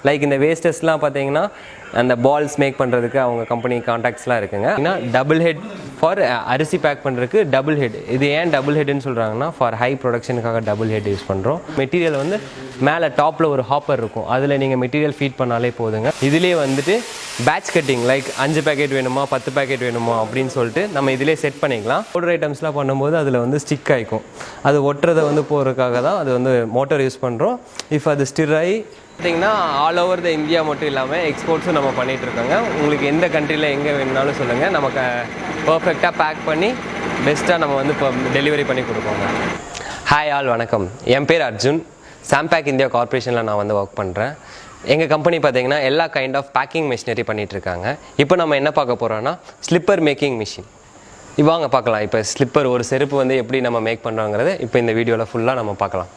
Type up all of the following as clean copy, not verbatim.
Like இந்த வேஸ்டஸ்லாம் பார்த்தீங்கன்னா அந்த பால்ஸ் மேக் பண்ணுறதுக்கு அவங்க கம்பெனி கான்டாக்ட்ஸ்லாம் இருக்குங்க. ஏன்னா டபுள் ஹெட் ஃபார் அரிசி பேக் பண்ணுறதுக்கு டபுள் ஹெட். இது ஏன் டபுள் ஹெட்னு சொல்கிறாங்கன்னா ஃபார் ஹை ப்ரொடக்ஷனுக்காக டபுள் ஹெட் யூஸ் பண்ணுறோம். மெட்டீரியல் வந்து மேலே டாப்பில் ஒரு ஹாப்பர் இருக்கும், அதில் நீங்கள் மெட்டீரியல் ஃபீட் பண்ணாலே போதுங்க. இதுலேயே வந்துட்டு பேட்ச் கட்டிங் லைக் 5 பேக்கெட் வேணுமா 10 பேக்கெட் வேணுமா அப்படின்னு சொல்லிட்டு நம்ம இதிலே செட் பண்ணிக்கலாம். பவுடர் ஐட்டம்ஸ்லாம் பண்ணும்போது அதில் வந்து ஸ்டிக் ஆகிக்கும், அது ஒட்டுறதை வந்து போகிறதுக்காக தான் அது வந்து மோட்டர் யூஸ் பண்ணுறோம். இஃப் அது ஸ்டிர் ஆகி பார்த்தீங்கன்னா ஆல் ஓவர் த இந்தியா மட்டும் இல்லாமல் எக்ஸ்போர்ட்ஸும் நம்ம பண்ணிகிட்ருக்கோங்க. உங்களுக்கு எந்த கண்ட்ரியில் எங்கே வேணும்னாலும் சொல்லுங்கள், நமக்கு பர்ஃபெக்டாக பேக் பண்ணி பெஸ்ட்டாக நம்ம வந்து இப்போ டெலிவரி பண்ணி கொடுப்போங்க. ஹாய் ஆல், வணக்கம். என் பேர் அர்ஜுன். சாம்பாக் இந்தியா கார்பரேஷனில் நான் வந்து ஒர்க் பண்ணுறேன். எங்கள் கம்பெனி பார்த்தீங்கன்னா எல்லா கைண்ட் ஆஃப் பேக்கிங் மிஷினரி பண்ணிகிட்ருக்காங்க. இப்போ நம்ம என்ன பார்க்க போகிறோன்னா ஸ்லிப்பர் மேக்கிங் மிஷின். வாங்க பார்க்கலாம். இப்போ ஸ்லிப்பர் ஒரு செருப்பு வந்து எப்படி நம்ம மேக் பண்ணுறோங்கிறத இப்போ இந்த வீடியோவில் ஃபுல்லாக நம்ம பார்க்கலாம்.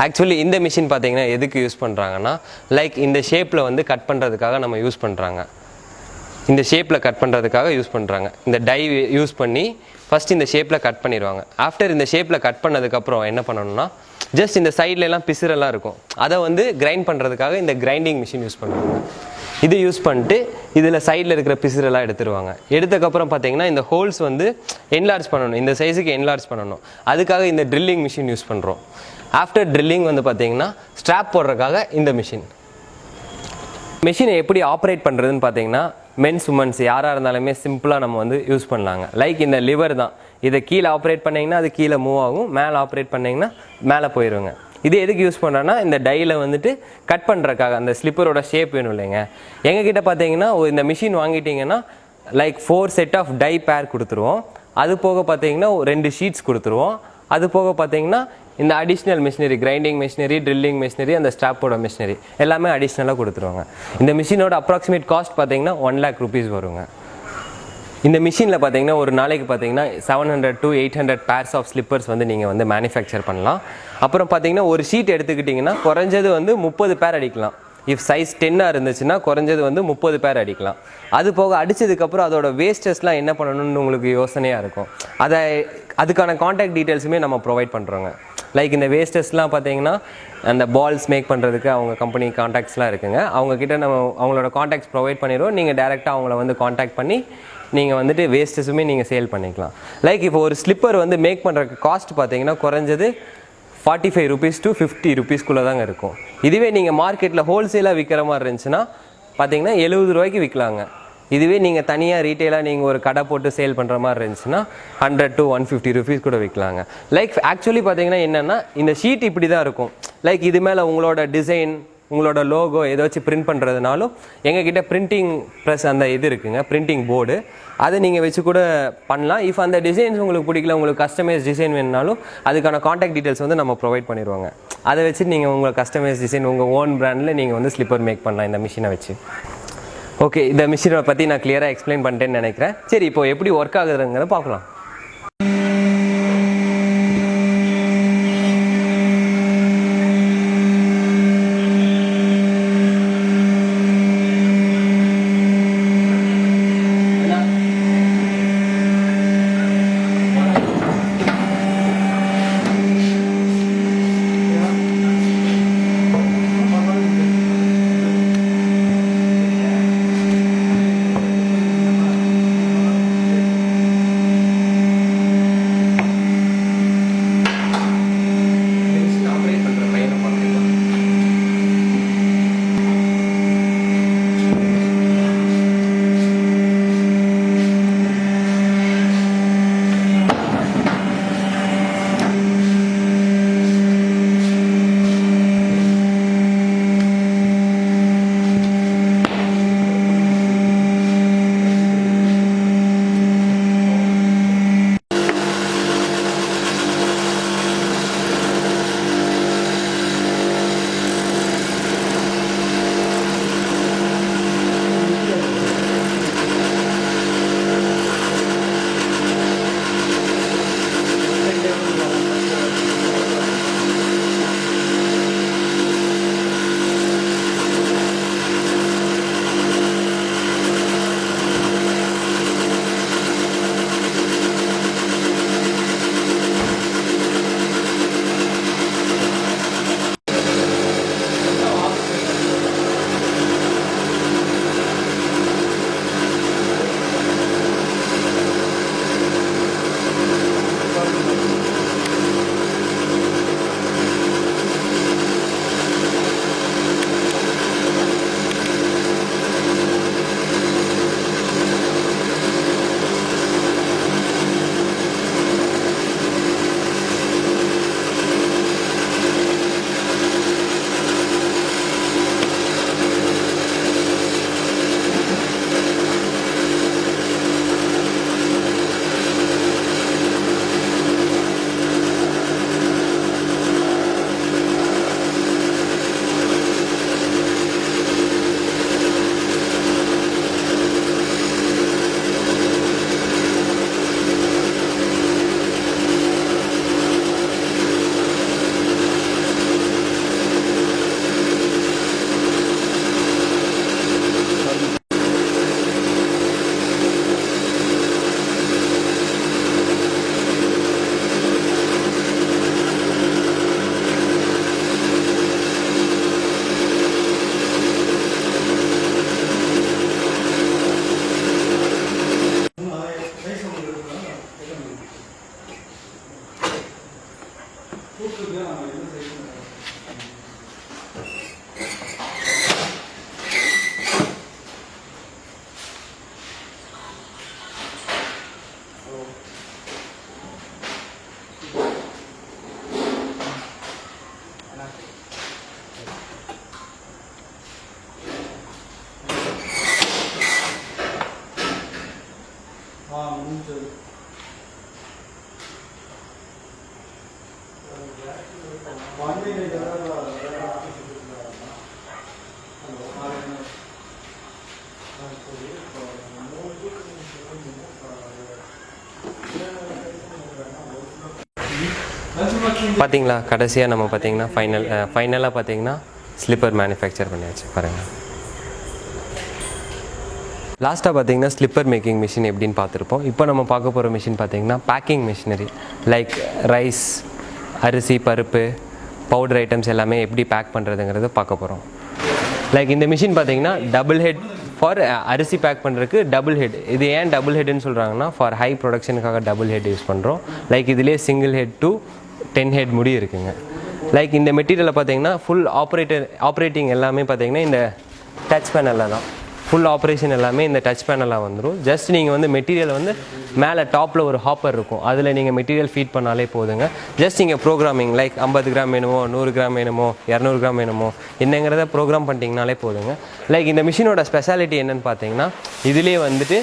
ஆக்சுவலி இந்த மிஷின் பார்த்தீங்கன்னா எதுக்கு யூஸ் பண்ணுறாங்கன்னா, லைக் இந்த ஷேப்பில் வந்து கட் பண்ணுறதுக்காக நம்ம யூஸ் பண்ணுறாங்க. இந்த ஷேப்பில் கட் பண்ணுறதுக்காக யூஸ் பண்ணுறாங்க. இந்த டை யூஸ் பண்ணி ஃபஸ்ட் இந்த ஷேப்பில் கட் பண்ணிடுவாங்க. ஆஃப்டர் இந்த ஷேப்பில் கட் பண்ணதுக்கப்புறம் என்ன பண்ணணும்னா, ஜஸ்ட் இந்த சைட்லலாம் பிசுரெல்லாம் இருக்கும், அதை வந்து கிரைண்ட் பண்ணுறதுக்காக இந்த கிரைண்டிங் மிஷின் யூஸ் பண்ணுவாங்க. இது யூஸ் பண்ணிட்டு இதில் சைடில் இருக்கிற பிசுரெல்லாம் எடுத்துருவாங்க. எடுத்ததுக்கப்புறம் பார்த்தீங்கன்னா இந்த ஹோல்ஸ் வந்து என்லார்ஜ் பண்ணணும், இந்த சைஸுக்கு என்லார்ஜ் பண்ணணும். அதுக்காக இந்த ட்ரில்லிங் மிஷின் யூஸ் பண்ணுறோம். ஆஃப்டர் ட்ரில்லிங் வந்து பார்த்தீங்கன்னா ஸ்ட்ராப் போடுறதுக்காக இந்த மிஷினை எப்படி ஆப்ரேட் பண்ணுறதுன்னு பார்த்தீங்கன்னா, மென்ஸ் உமன்ஸ் யாராக இருந்தாலுமே சிம்பிளாக நம்ம வந்து யூஸ் பண்ணலாங்க. லைக் இந்த லிவர் தான், இதை கீழே ஆப்ரேட் பண்ணிங்கன்னா அது கீழே மூவ் ஆகும், மேலே ஆப்ரேட் பண்ணிங்கன்னா மேலே போயிடுங்க. இது எதுக்கு யூஸ் பண்ணுறோன்னா, இந்த டையில் வந்துட்டு கட் பண்ணுறதுக்காக. அந்த ஸ்லிப்பரோட ஷேப் வேணும் இல்லைங்க. எங்ககிட்ட பார்த்தீங்கன்னா இந்த மிஷின் வாங்கிட்டிங்கன்னா like 4 set of die pair கொடுத்துருவோம். அது போக பார்த்தீங்கன்னா 2 ஷீட்ஸ் கொடுத்துருவோம். அது போக பார்த்தீங்கன்னா இந்த additional machinery, grinding machinery, drilling machinery, அந்த ஸ்ட்ராப்போட மிஷினரி எல்லாமே அடிஷ்னலாக கொடுத்துருவாங்க. இந்த மிஷினோட அப்ராக்சிமேட் காஸ்ட் பார்த்தீங்கன்னா 1 lakh rupees வருங்க. இந்த மிஷினில் பார்த்தீங்கன்னா ஒரு நாளைக்கு பார்த்தீங்கன்னா 700 to 800 பேர்ஸ் ஆஃப் ஸ்லிப்பர்ஸ் வந்து நீங்கள் வந்து மேனுஃபேக்சர் பண்ணலாம். அப்புறம் பார்த்தீங்கன்னா ஒரு ஷீட் எடுத்துக்கிட்டிங்கன்னா குறைஞ்சது வந்து 30 பேர் அடிக்கலாம். இஃப் சைஸ் 10 இருந்துச்சுன்னா குறைஞ்சது வந்து 30 பேர் அடிக்கலாம். அது போக அடித்ததுக்கப்புறம் அதோட வேஸ்டஸ்லாம் என்ன பண்ணணும்னு உங்களுக்கு யோசனையாக இருக்கும். அதுக்கான காண்டாக்ட் டீட்டெயில்ஸுமே நம்ம ப்ரொவைட் பண்ணுறோங்க. லைக் இந்த வேஸ்டஸ்லாம் பார்த்தீங்கன்னா அந்த பால்ஸ் மேக் பண்ணுறதுக்கு அவங்க கம்பெனி காண்டாக்ட்ஸ்லாம் இருக்குங்க. அவங்கக்கிட்ட நம்ம அவங்களோட காண்டாக்ட்ஸ் ப்ரொவைட் பண்ணிடுவோம். நீங்கள் டேரெக்டாக அவங்கள வந்து காண்டாக்ட் பண்ணி நீங்கள் வந்துட்டு வேஸ்டஸுமே நீங்கள் சேல் பண்ணிக்கலாம். லைக் இப்போ ஒரு ஸ்லிப்பர் வந்து மேக் பண்ணுறதுக்கு காஸ்ட் பார்த்தீங்கன்னா குறைஞ்சது 45 rupees to 50 rupees தாங்க இருக்கும். இதுவே நீங்கள் மார்க்கெட்டில் ஹோல்சேலாக விற்கிற மாதிரி இருந்துச்சுன்னா பார்த்தீங்கன்னா 70 ரூபாய்க்கு விற்கலாங்க. இதுவே நீங்கள் தனியாக ரீட்டெயிலாக நீங்கள் ஒரு கடை போட்டு சேல் பண்ணுற மாதிரி இருந்துச்சுன்னா 100 to 150 rupees கூட விற்கலாங்க. லைக் ஆக்சுவலி பார்த்தீங்கன்னா என்னென்னா, இந்த ஷீட் இப்படி தான் இருக்கும். லைக் இது மேலே உங்களோட டிசைன், உங்களோட லோகோ ஏதாச்சும் பிரிண்ட் பண்ணுறதுனாலும் எங்ககிட்ட பிரிண்டிங் ப்ரெஸ் அந்த இது இருக்குங்க, பிரிண்டிங் போர்டு, அதை நீங்கள் வச்சு கூட பண்ணலாம். இஃப் அந்த டிசைன்ஸ் உங்களுக்கு பிடிக்கல, உங்களுக்கு கஸ்டமைஸ் டிசைன் வேணுனாலும் அதுக்கான காண்டாக்ட் டீட்டெயில்ஸ் வந்து நம்ம ப்ரொவைட் பண்ணிடுவாங்க. அதை வச்சு நீங்கள் உங்கள் கஸ்டமைஸ் டிசைன் உங்கள் ஓன் பிராண்டில் நீங்கள் வந்து ஸ்லிப்பர் மேக் பண்ணலாம் இந்த மிஷினை வச்சு. ஓகே, இந்த மிஷினை பற்றி நான் கிளியராக எக்ஸ்பிளைன் பண்ணிட்டேன்னு நினைக்கிறேன். சரி, இப்போ எப்படி ஒர்க் ஆகுதுங்கிறத பார்க்கலாம். பார்த்தீங்களா கடைசியாக நம்ம பார்த்தீங்கன்னா ஃபைனலாக பார்த்தீங்கன்னா ஸ்லிப்பர் மேனுஃபேக்சர் பண்ணியாச்சு பாருங்கள். லாஸ்ட்டாக பார்த்தீங்கன்னா ஸ்லிப்பர் மேக்கிங் மிஷின் எப்படின்னு பார்த்துருப்போம். இப்போ நம்ம பார்க்க போகிற மிஷின் பார்த்தீங்கன்னா பேக்கிங் மிஷினரி, லைக் ரைஸ், அரிசி, பருப்பு, பவுடர் ஐட்டம்ஸ் எல்லாமே எப்படி பேக் பண்ணுறதுங்கிறத பார்க்க போகிறோம். லைக் இந்த மிஷின் பார்த்தீங்கன்னா டபுள் ஹெட் ஃபார் அரிசி பேக் பண்ணுறதுக்கு டபுள் ஹெட். இது ஏன் டபுள் ஹெட்னு சொல்கிறாங்கன்னா ஃபார் ஹை ப்ரொடக்ஷனுக்காக டபுள் ஹெட் யூஸ் பண்ணுறோம். லைக் இதிலே சிங்கிள் ஹெட் டு 10 ஹெட் முடி இருக்குங்க. லைக் இந்த மெட்டீரியலை பார்த்தீங்கன்னா ஃபுல் ஆப்ரேட்டிங் எல்லாமே பார்த்தீங்கன்னா இந்த டச் பேனலில் தான். ஃபுல் ஆப்ரேஷன் எல்லாமே இந்த டச் பேனலாக வந்துடும். ஜஸ்ட் நீங்கள் வந்து மெட்டீரியல் வந்து மேலே டாப்பில் ஒரு ஹாப்பர் இருக்கும், அதில் நீங்கள் மெட்டீரியல் ஃபீட் பண்ணாலே போதுங்க. ஜஸ்ட் நீங்கள் ப்ரோக்ராமிங் லைக் 50 கிராம் வேணுமோ, 100 கிராம் வேணுமோ, 200 கிராம் வேணுமோ என்னங்கிறத ப்ரோக்ராம் பண்ணிட்டீங்கனாலே போதுங்க. லைக் இந்த மிஷினோட ஸ்பெஷாலிட்டி என்னென்னு பார்த்தீங்கன்னா இதிலே வந்துட்டு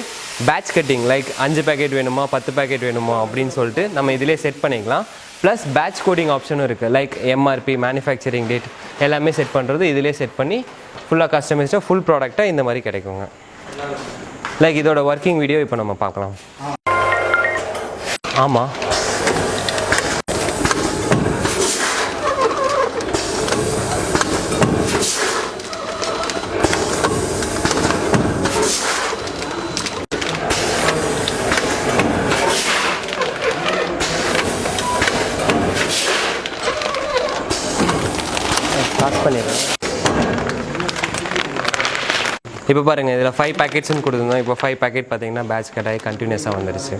பேட்ச் கட்டிங், லைக் 5 பேக்கெட் வேணுமா 10 பேக்கெட் வேணுமா அப்படின்னு சொல்லிட்டு நம்ம இதிலே செட் பண்ணிக்கலாம். ப்ளஸ் பேட்ச் கோடிங் ஆப்ஷனும் இருக்குது. லைக் எம்ஆர்பி, மேனுஃபேக்சரிங் டேட் எல்லாமே செட் பண்ணுறது இதிலே செட் பண்ணி ஃபுல்லாக கஸ்டமைஸ்டாக ஃபுல் ப்ராடக்டாக இந்த மாதிரி கிடைக்குங்க. லைக் இதோட ஒர்க்கிங் வீடியோ இப்போ நம்ம பார்க்கலாம். ஆமாம், பாஸ் பண்ணிடுறேன். இப்போ பாருங்கள் இதில் 5 பேக்கெட்ஸ்னு கொடுத்துருந்தோம். இப்போ 5 பேக்கெட் பார்த்தீங்கன்னா பேட்ச் கட்டாகி கண்டினியூஸாக வந்துடுச்சு.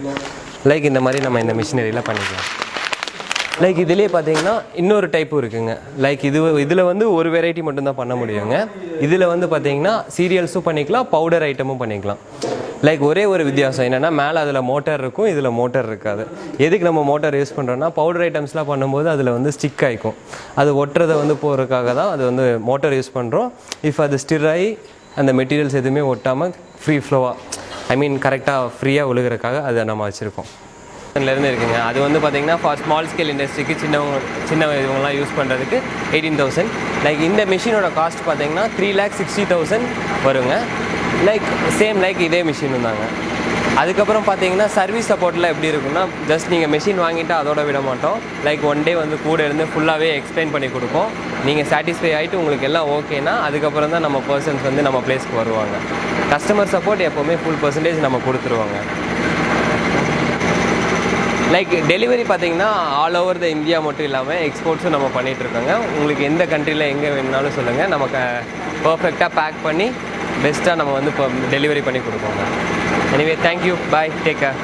லைக் இந்த மாதிரி நம்ம இந்த மிஷினரியில் பண்ணிக்கலாம். லைக் இதிலே பார்த்தீங்கன்னா இன்னொரு டைப்பும் இருக்குங்க. லைக் இதில் வந்து ஒரு வெரைட்டி மட்டும்தான் பண்ண முடியுங்க. இதில் வந்து பார்த்தீங்கன்னா சீரியல்ஸும் பண்ணிக்கலாம், பவுடர் ஐட்டமும் பண்ணிக்கலாம். லைக் ஒரே ஒரு வித்தியாசம் என்னென்னா மேலே அதில் மோட்டார் இருக்கும், இதில் மோட்டார் இருக்காது. எதுக்கு நம்ம மோட்டார் யூஸ் பண்ணுறோன்னா பவுடர் ஐட்டம்ஸ்லாம் பண்ணும்போது அதில் வந்து ஸ்டிக் ஆகிக்கும், அது ஒட்டுறதை வந்து போகிறதுக்காக தான் அது வந்து மோட்டார் யூஸ் பண்ணுறோம். இஃப் அது ஸ்டிர் ஆகி அந்த மெட்டீரியல்ஸ் எதுவுமே ஒட்டாமல் ஃப்ரீ ஃப்ளோவாக, ஐ மீன் கரெக்டாக ஃப்ரீயாக ஒழுகிறதுக்காக அதை நம்ம வச்சுருக்கோம். இருந்து இருக்குங்க. அது வந்து பார்த்தீங்கன்னா ஃபார் ஸ்மால் ஸ்கேல் இண்டஸ்ட்ரிக்கு சின்ன இவங்கலாம் யூஸ் பண்ணுறதுக்கு 18,000. லைக் இந்த மிஷினோட காஸ்ட் பார்த்தீங்கன்னா 3,60,000 வருங்க. லைக் சேம் லைக் இதே மிஷினும் தாங்க. அதுக்கப்புறம் பார்த்தீங்கன்னா சர்வீஸ் சப்போர்ட்டில் எப்படி இருக்குன்னா ஜஸ்ட் நீங்கள் மிஷின் வாங்கிட்டு அதோட விட மாட்டோம். லைக் ஒன் டே வந்து கூட இருந்து ஃபுல்லாகவே எக்ஸ்பிளைன் பண்ணி கொடுப்போம். நீங்கள் சாட்டிஸ்ஃபை ஆகிட்டு உங்களுக்கு எல்லாம் ஓகேனா அதுக்கப்புறம் தான் நம்ம பர்சன்ஸ் வந்து நம்ம பிளேஸ்க்கு வருவாங்க. கஸ்டமர் சப்போர்ட் எப்போவுமே ஃபுல் பர்சன்டேஜ் நம்ம கொடுத்துருவாங்க. லைக் டெலிவரி பார்த்தீங்கன்னா ஆல் ஓவர் த இந்தியா மட்டும் இல்லாமல் எக்ஸ்போர்ட்ஸும் நம்ம பண்ணிகிட்ருக்கோங்க. உங்களுக்கு எந்த கண்ட்ரியில் எங்கே வேணுனாலும் சொல்லுங்கள், நமக்கு பர்ஃபெக்டாக பேக் பண்ணி பெஸ்ட்டாக நம்ம வந்து இப்போ டெலிவரி பண்ணி கொடுப்போங்க. எனிவே தேங்க்யூ, பாய், டேக் கேர்.